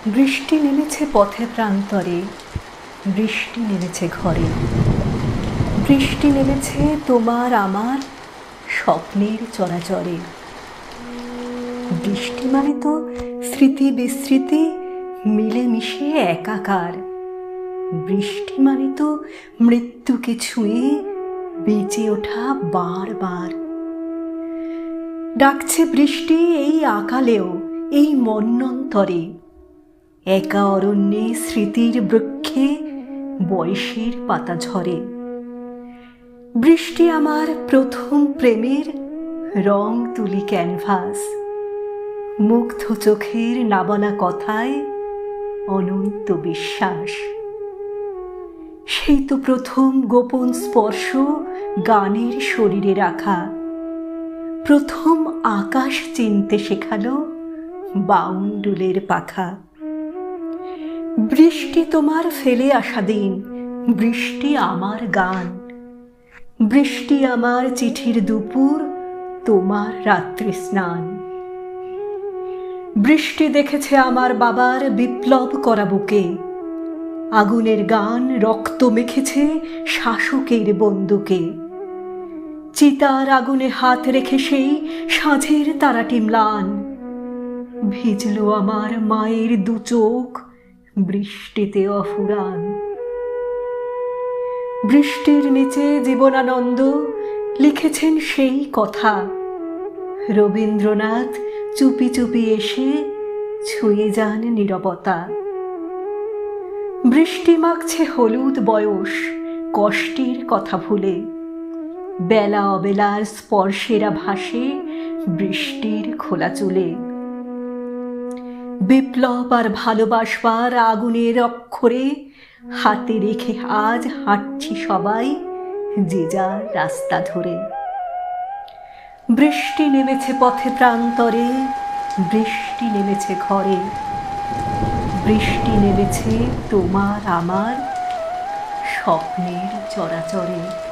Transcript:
বৃষ্টি নেমেছে পথে প্রান্তরে, বৃষ্টি নেমেছে ঘরে, বৃষ্টি নেমেছে তোমার আমার স্বপ্নের চরাচরে। বৃষ্টি মানে তো স্মৃতি বিস্মৃতি মিলেমিশে একাকার। বৃষ্টি মানে তো মৃত্যুকে ছুঁয়ে বেঁচে ওঠা বারবার। ডাকছে বৃষ্টি এই আকালেও, এই মন্বন্তরে। একা অরণ্যে স্মৃতির বৃক্ষে বয়সের পাতা ঝরে। বৃষ্টি আমার প্রথম প্রেমের রং তুলি ক্যানভাস। মুগ্ধ চোখের না বলা কথায় অনন্ত বিশ্বাস। সেই তো প্রথম গোপন স্পর্শ গানের শরীরে রাখা। প্রথম আকাশ চিনতে শেখালো বাউন্ডুলের পাখা। বৃষ্টি তোমার ফেলে আসা দিন, বৃষ্টি আমার গান। বৃষ্টি আমার চিঠির দুপুর, তোমার রাত্রি স্নান। বৃষ্টি দেখেছে আমার বাবার বিপ্লব করা বুকে। আগুনের গান রক্ত মেখেছে শাসকের বন্দুকে। চিতার আগুনে হাত রেখে সেই সাঁঝের তারাটি ম্লান। ভিজল আমার মায়ের দু চোখ বৃষ্টিতে অফুরান। বৃষ্টির নিচে জীবনানন্দ লিখেছেন সেই কথা। রবীন্দ্রনাথ চুপি চুপি এসে ছুঁয়ে যান নীরবতা। বৃষ্টি মাখছে হলুদ বয়স কষ্টের কথা ভুলে। বেলা অবেলার স্পর্শেরা ভাসে বৃষ্টির খোলা চুলে। বিপ্লব আর ভালোবাসবার আগুনের অক্ষরে হাতে রেখে আজ হাঁটছি সবাই যে যার রাস্তা ধরে। বৃষ্টি নেমেছে পথে প্রান্তরে, বৃষ্টি নেমেছে ঘরে, বৃষ্টি নেমেছে তোমার আমার স্বপ্নের চরাচরে।